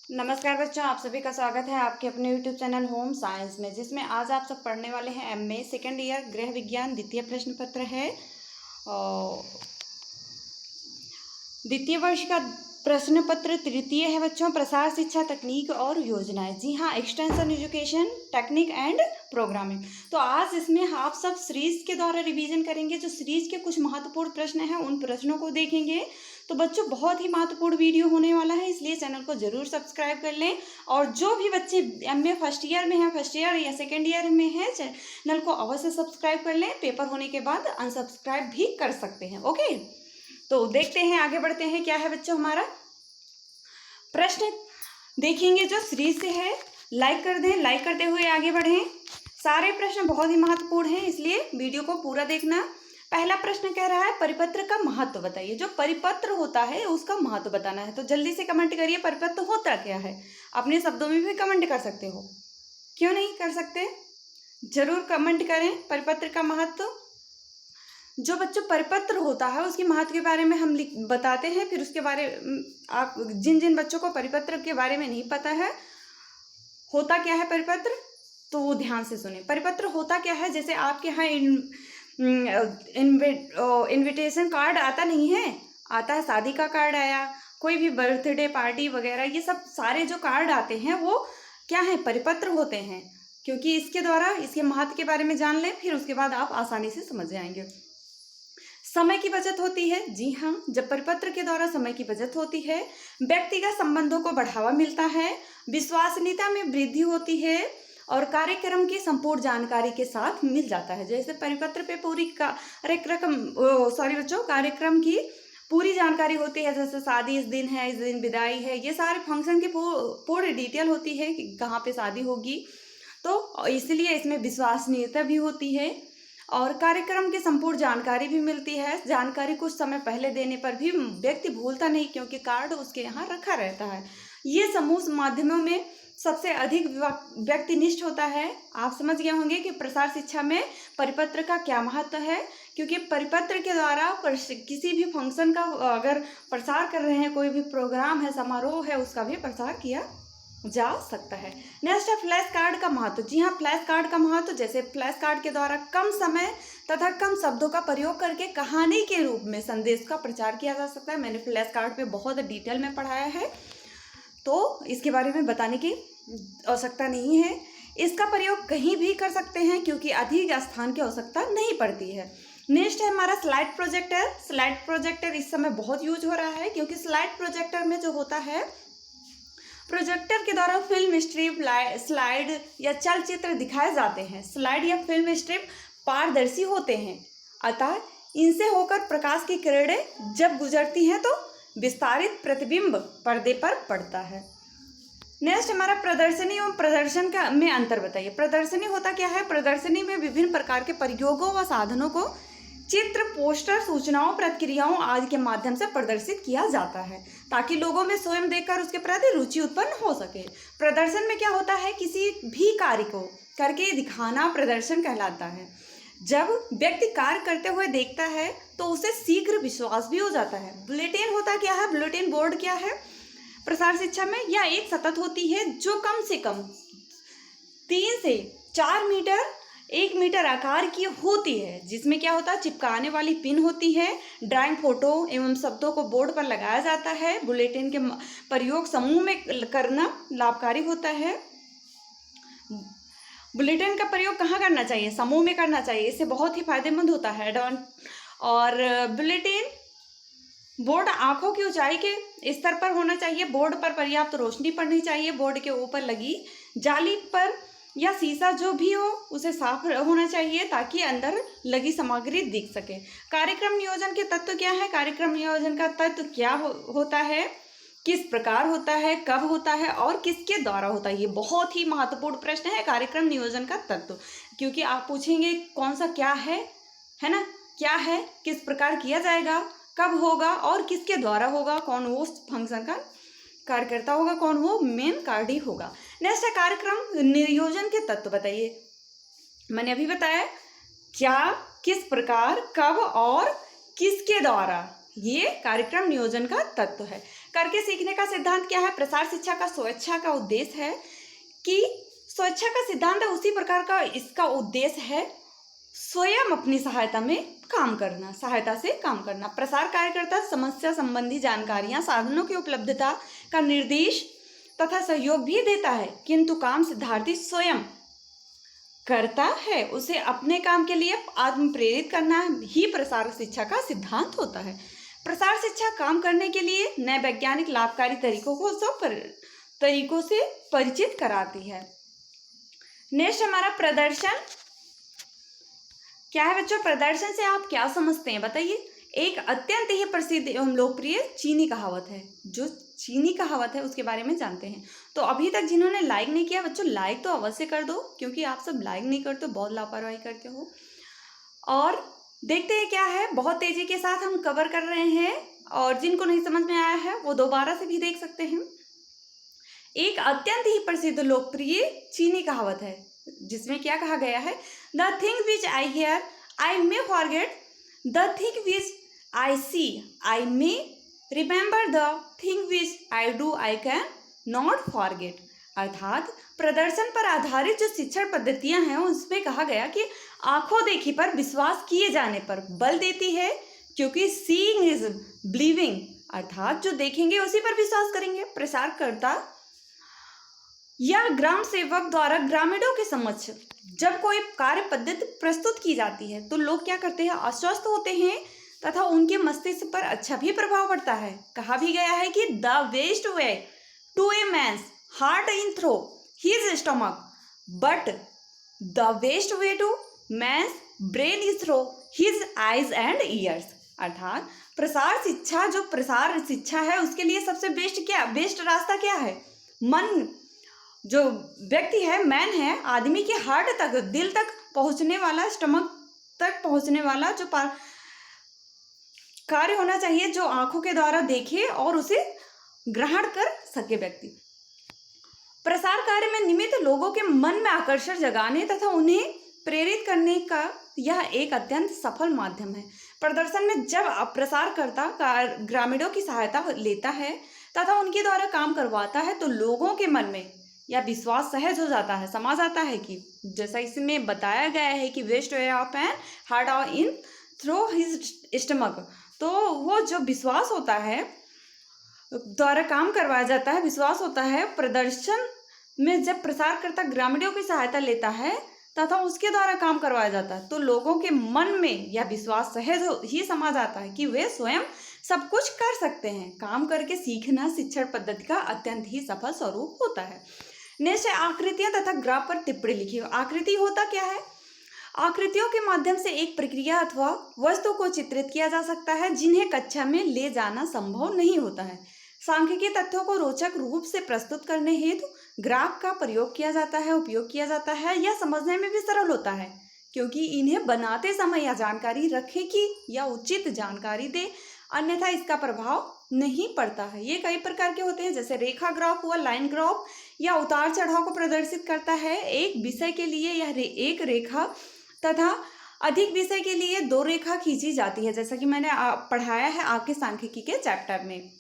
नमस्कार बच्चों, आप सभी का स्वागत है आपके अपने यूट्यूब चैनल होम साइंस में, जिसमें आज आप सब पढ़ने वाले हैं एमए सेकेंड ईयर गृह विज्ञान द्वितीय प्रश्न पत्र है। और द्वितीय वर्ष का प्रश्न पत्र तृतीय है बच्चों, प्रसार शिक्षा तकनीक और योजनाएं। जी हाँ, extension education technique and programming. तो आज इसमें आप सब सीरीज के द्वारा रिवीजन करेंगे। जो सीरीज के कुछ महत्वपूर्ण प्रश्न हैं उन प्रश्नों को देखेंगे। तो बच्चों बहुत ही महत्वपूर्ण वीडियो होने वाला है, इसलिए चैनल को जरूर सब्सक्राइब कर लें। और जो भी बच्चे एमए फर्स्ट ईयर में हैं, फर्स्ट ईयर या सेकेंड ईयर में हैं, चैनल को अवश्य सब्सक्राइब कर लें। पेपर होने के बाद अनसब्सक्राइब भी कर सकते हैं। ओके, तो देखते हैं, आगे बढ़ते हैं। क्या है बच्चों हमारा प्रश्न देखेंगे जो सीरीज से है। लाइक कर दें, लाइक करते हुए आगे बढ़ें। सारे प्रश्न बहुत ही महत्वपूर्ण हैं, इसलिए वीडियो को पूरा देखना। पहला प्रश्न कह रहा है परिपत्र का महत्व बताइए। जो परिपत्र होता है उसका महत्व बताना है। तो जल्दी से कमेंट करिए, परिपत्र होता क्या है। अपने शब्दों में भी कमेंट कर सकते हो, क्यों नहीं कर सकते, जरूर कमेंट करें। परिपत्र का महत्व, जो बच्चों परिपत्र होता है उसके महत्व के बारे में हम बताते हैं। फिर उसके बारे आप जिन जिन बच्चों को परिपत्र के बारे में नहीं पता है होता क्या है परिपत्र, तो वो ध्यान से सुने। परिपत्र होता क्या है, जैसे आपके यहाँ इनविटेशन कार्ड आता नहीं है, आता है शादी का कार्ड आया, कोई भी बर्थडे पार्टी वगैरह, ये सब सारे जो कार्ड आते हैं वो क्या है, परिपत्र होते हैं। क्योंकि इसके द्वारा इसके महत्व के बारे में जान लें, फिर उसके बाद आप आसानी से समझ जाएंगे। समय की बचत होती है। जी हाँ, जब परिपत्र के द्वारा समय की बचत होती है, व्यक्तिगत संबंधों को बढ़ावा मिलता है, विश्वसनीयता में वृद्धि होती है और कार्यक्रम की संपूर्ण जानकारी के साथ मिल जाता है। जैसे परिपत्र पे पूरी कार्यक्रम की पूरी जानकारी होती है। जैसे शादी इस दिन है, इस दिन विदाई है, ये सारे फंक्शन की पूरी डिटेल होती है कि कहाँ पे शादी होगी। तो इसलिए इसमें विश्वसनीयता भी होती है और कार्यक्रम की संपूर्ण जानकारी भी मिलती है। जानकारी कुछ समय पहले देने पर भी व्यक्ति भूलता नहीं, क्योंकि कार्ड उसके यहाँ रखा रहता है। ये समूह माध्यमों में सबसे अधिक व्यक्तिनिष्ठ होता है। आप समझ गए होंगे कि प्रसार शिक्षा में परिपत्र का क्या महत्व है। क्योंकि परिपत्र के द्वारा किसी भी फंक्शन का अगर प्रसार कर रहे हैं, कोई भी प्रोग्राम है, समारोह है, उसका भी प्रसार किया जा सकता है। नेक्स्ट है फ्लैश कार्ड का महत्व। जी हाँ, फ्लैश कार्ड का महत्व, जैसे फ्लैश कार्ड के द्वारा कम समय तथा कम शब्दों का प्रयोग करके कहानी के रूप में संदेश का प्रचार किया जा सकता है। मैंने फ्लैश कार्ड पे बहुत डिटेल में पढ़ाया है, तो इसके बारे में बताने की आवश्यकता नहीं है। इसका प्रयोग कहीं भी कर सकते हैं, क्योंकि अधिक स्थान की आवश्यकता नहीं पड़ती है। नेक्स्ट है हमारा स्लाइड प्रोजेक्टर। स्लाइड प्रोजेक्टर इस समय बहुत यूज हो रहा है, क्योंकि स्लाइड प्रोजेक्टर में जो होता है, प्रोजेक्टर के द्वारा फिल्म स्ट्रिप, स्लाइड या चलचित्र दिखाए जाते हैं। स्लाइड या फिल्म स्ट्रिप पारदर्शी होते हैं, अतः इनसे होकर प्रकाश की किरणें जब गुजरती हैं तो विस्तारित प्रतिबिंब पर्दे पर पड़ता है। नेक्स्ट हमारा प्रदर्शनी एवं प्रदर्शन का में अंतर बताइए। प्रदर्शनी होता क्या है, प्रदर्शनी में विभिन्न प्रकार के प्रयोगों व साधनों को चित्र, पोस्टर, सूचनाओं, प्रतिक्रियाओं आदि के माध्यम से प्रदर्शित किया जाता है, ताकि लोगों में स्वयं देखकर उसके प्रति रुचि उत्पन्न हो सके। प्रदर्शन में क्या होता है, किसी भी कार्य को करके दिखाना प्रदर्शन कहलाता है। जब व्यक्ति कार्य करते हुए देखता है तो उसे शीघ्र विश्वास भी हो जाता है। बुलेटिन होता क्या है, बुलेटिन बोर्ड क्या है प्रसार शिक्षा में, यह एक सतत होती है जो कम से कम 3 से 4 मीटर 1 मीटर आकार की होती है, जिसमें क्या होता है, चिपकाने वाली पिन होती है। ड्राइंग, फोटो एवं शब्दों को बोर्ड पर लगाया जाता है। बुलेटिन के प्रयोग समूह में करना लाभकारी होता है। बुलेटिन का प्रयोग कहाँ करना चाहिए, समूह में करना चाहिए, इससे बहुत ही फायदेमंद होता है। और बुलेटिन बोर्ड आंखों की ऊंचाई के स्तर पर होना चाहिए। बोर्ड पर पर्याप्त रोशनी पड़नी चाहिए। बोर्ड के ऊपर लगी जाली पर या शीशा जो भी हो उसे साफ होना चाहिए, ताकि अंदर लगी सामग्री दिख सके। कार्यक्रम नियोजन के तत्व क्या है, कार्यक्रम नियोजन का तत्व क्या होता है, किस प्रकार होता है, कब होता है और किसके द्वारा होता है। ये बहुत ही महत्वपूर्ण प्रश्न है, कार्यक्रम नियोजन का तत्व। क्योंकि आप पूछेंगे कौन सा क्या है ना, क्या है, किस प्रकार किया जाएगा, कब होगा और किसके द्वारा होगा, कौन वो फंक्शन का कार्यकर्ता होगा, कौन वो मेन कार्डी होगा। नेक्स्ट है कार्यक्रम नियोजन के तत्व बताइए। मैंने अभी बताया क्या, किस प्रकार, कब और किसके द्वारा, ये कार्यक्रम नियोजन का तत्व है। करके सीखने का सिद्धांत क्या है? प्रसार शिक्षा का स्वेच्छा का उद्देश्य है कि स्वेच्छा का सिद्धांत है, उसी प्रकार का इसका उद्देश्य है स्वयं अपनी सहायता से काम करना। प्रसार कार्यकर्ता समस्या संबंधी जानकारियां, साधनों की उपलब्धता का निर्देश तथा सहयोग भी देता है, किंतु काम सिद्धार्थी स्वयं करता है। उसे अपने काम के लिए आत्म प्रेरित करना ही प्रसार शिक्षा का सिद्धांत होता है। प्रसार शिक्षा काम करने के लिए नए वैज्ञानिक लाभकारी तरीकों से परिचित कराती है। नेक्स्ट हमारा प्रदर्शन क्या है बच्चों? प्रदर्शन से आप क्या समझते हैं बताइए? एक अत्यंत ही प्रसिद्ध एवं लोकप्रिय चीनी कहावत है। जो चीनी कहावत है उसके बारे में जानते हैं। तो अभी तक जिन्होंने लाइक नहीं किया बच्चों, लाइक तो अवश्य कर दो, क्योंकि आप सब लाइक नहीं करते हो, बहुत लापरवाही करते हो। और देखते हैं क्या है, बहुत तेजी के साथ हम कवर कर रहे हैं, और जिनको नहीं समझ में आया है वो दोबारा से भी देख सकते हैं। एक अत्यंत ही प्रसिद्ध लोकप्रिय चीनी कहावत है, जिसमें क्या कहा गया है? The thing which I hear I may forget, the thing which I see I may remember, the thing which I do I can not forget. अर्थात प्रदर्शन पर आधारित जो शिक्षण पद्धतियां हैं उसमें कहा गया कि आंखों देखी पर विश्वास किए जाने पर बल देती है, क्योंकि सीइंग इज बिलीविंग, अर्थात जो देखेंगे उसी पर विश्वास करेंगे। प्रसारकर्ता या ग्राम सेवक द्वारा ग्रामीणों के समक्ष जब कोई कार्य पद्धति प्रस्तुत की जाती है तो लोग क्या करते हैं? आश्वस्त होते हैं तथा उनके मस्तिष्क पर अच्छा भी प्रभाव पड़ता है। कहा भी गया है कि the best way to a man's heart in through his stomach, but the best way to man's brain is through his eyes and ears. अर्थात प्रसार शिक्षा है उसके लिए सबसे बेस्ट रास्ता क्या है? मन, जो व्यक्ति है, मैन है, आदमी के हार्ट तक, दिल तक पहुंचने वाला, स्टमक तक पहुंचने वाला जो कार्य होना चाहिए, जो आंखों के द्वारा देखे और उसे ग्रहण कर सके व्यक्ति। प्रसार कार्य में निमित्त लोगों के मन में आकर्षण जगाने तथा उन्हें प्रेरित करने का यह एक अत्यंत सफल माध्यम है। प्रदर्शन में जब प्रसारकर्ता ग्रामीणों की सहायता लेता है तथा उनके द्वारा काम करवाता है तो लोगों के मन में यह विश्वास सहज हो जाता है, समा जाता है कि जैसा इसमें बताया गया है कि best way of an heart in through his stomach, तो वो जो विश्वास होता है द्वारा काम करवाया जाता है, विश्वास होता है। प्रदर्शन में जब प्रसारकर्ता ग्रामीणों की सहायता लेता है तथा उसके द्वारा काम करवाया जाता है तो लोगों के मन में यह विश्वास सहज ही समा जाता है कि वे स्वयं सब कुछ कर सकते हैं। काम करके सीखना शिक्षण पद्धति का अत्यंत ही सफल स्वरूप होता है। नेक्स्ट है आकृतियां तथा ग्राफ पर टिप्पणी लिखी। आकृति होता क्या है? आकृतियों के माध्यम से एक प्रक्रिया अथवा वस्तु को चित्रित किया जा सकता है जिन्हें कक्षा में ले जाना संभव नहीं होता है। सांख्यिकीय तथ्यों को रोचक रूप से प्रस्तुत करने हेतु ग्राफ का उपयोग किया जाता है। यह समझने में भी सरल होता है क्योंकि इन्हें बनाते समय यह जानकारी रखे कि यह उचित जानकारी दे, अन्यथा इसका प्रभाव नहीं पड़ता है। ये कई प्रकार के होते हैं, जैसे रेखा ग्राफ हुआ, लाइन ग्राफ, या उतार चढ़ाव को प्रदर्शित करता है। एक विषय के लिए यह एक रेखा तथा अधिक विषय के लिए 2 रेखा खींची जाती है, जैसा कि मैंने पढ़ाया है आपके सांख्यिकी के चैप्टर में।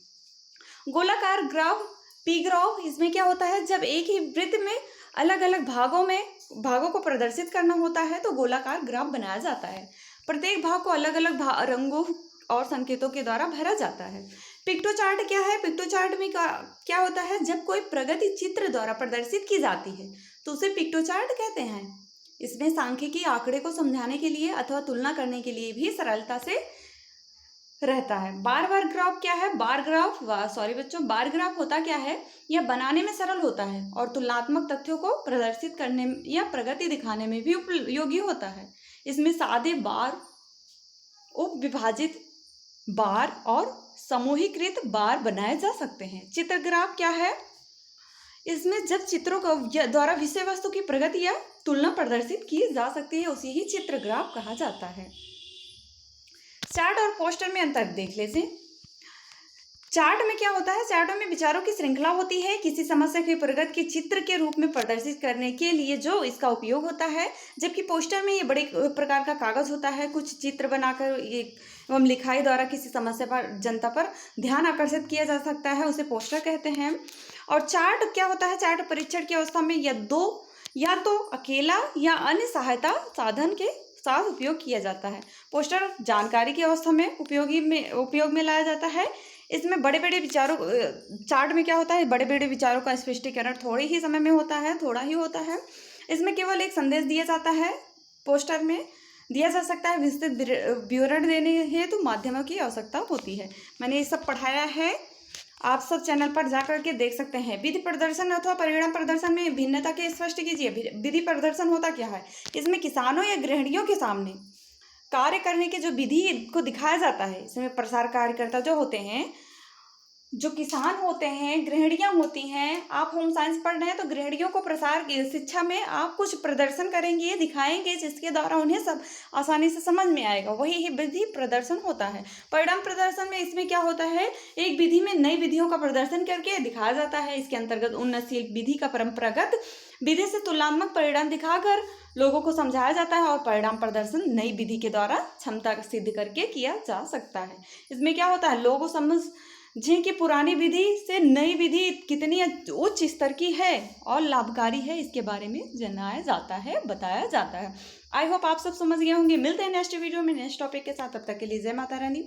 गोलाकार ग्राफ, पी ग्राफ, इसमें क्या होता है? जब एक ही वृत्त में अलग अलग भागों को प्रदर्शित करना होता है तो गोलाकार ग्राफ बनाया जाता है। प्रत्येक भाग को अलग अलग रंगों और संकेतों के द्वारा भरा जाता है। पिक्टोचार्ट क्या है? पिक्टोचार्ट में क्या होता है? जब कोई प्रगति चित्र द्वारा प्रदर्शित की जाती है तो उसे पिक्टोचार्ट कहते हैं। इसमें सांख्यिकी आंकड़े को समझाने के लिए अथवा तुलना करने के लिए भी सरलता से रहता है। बार ग्राफ क्या है? बार ग्राफ होता क्या है? यह बनाने में सरल होता है और तुलनात्मक तथ्यों को प्रदर्शित करने या प्रगति दिखाने में भी उपयोगी होता है। इसमें सादे बार, उपविभाजित बार और समूहीकृत बार बनाए जा सकते हैं। चित्र ग्राफ क्या है? इसमें जब चित्रों का द्वारा विषय वस्तु की प्रगति या तुलना प्रदर्शित की जा सकती है उसी ही चित्र ग्राफ कहा जाता है। चार्ट और पोस्टर में अंतर देख लेते हैं। चार्ट में क्या होता है, चार्टों में विचारों की श्रृंखला होती है, किसी समस्या के प्रगति के चित्र के रूप में प्रदर्शित करने के लिए जो इसका उपयोग होता है। जबकि पोस्टर में ये बड़े प्रकार का कागज होता है, कुछ चित्र बनाकर ये एवं लिखाई द्वारा किसी समस्या पर, जनता पर ध्यान आकर्षित किया जा सकता है, उसे पोस्टर कहते हैं। और चार्ट क्या होता है, चार्ट परीक्षण की अवस्था में या तो अकेला या अन्य सहायता साधन के साथ उपयोग किया जाता है। पोस्टर जानकारी की अवस्था में उपयोग में लाया जाता है। इसमें बड़े बड़े विचारों, चार्ट में क्या होता है, बड़े बड़े विचारों का स्पष्टीकरण थोड़े ही समय में होता है, थोड़ा ही होता है। इसमें केवल एक संदेश दिया जाता है, पोस्टर में दिया जा सकता है। विस्तृत विवरण देने हेतु माध्यमों की आवश्यकता होती है। मैंने ये सब पढ़ाया है, आप सब चैनल पर जा करके देख सकते हैं। विधि प्रदर्शन अथवा परिणाम प्रदर्शन में भिन्नता के स्पष्ट कीजिए। विधि प्रदर्शन होता क्या है, इसमें किसानों या गृहिणियों के सामने कार्य करने के जो विधि को दिखाया जाता है। इसमें प्रसार कार्यकर्ता जो होते हैं, जो किसान होते हैं, गृहिणियाँ होती हैं। आप होम साइंस पढ़ रहे हैं तो गृहिणियों को प्रसार शिक्षा में आप कुछ प्रदर्शन करेंगे, दिखाएंगे, जिसके द्वारा उन्हें सब आसानी से समझ में आएगा, वही विधि प्रदर्शन होता है। परिणाम प्रदर्शन में इसमें क्या होता है, एक विधि में नई विधियों का प्रदर्शन करके दिखाया जाता है। इसके अंतर्गत उन्नतशील विधि का परंपरागत विधि से तुलनात्मक परिणाम दिखाकर लोगों को समझाया जाता है। और परिणाम प्रदर्शन नई विधि के द्वारा क्षमता सिद्ध करके किया जा सकता है। इसमें क्या होता है, लोगों समझ कि पुरानी विधि से नई विधि कितनी उच्च स्तर की है और लाभकारी है, इसके बारे में जनाया जाता है, बताया जाता है। आई होप आप सब समझ गए होंगे। मिलते हैं नेक्स्ट वीडियो में नेक्स्ट टॉपिक के साथ, तब तक के लिए जय माता रानी।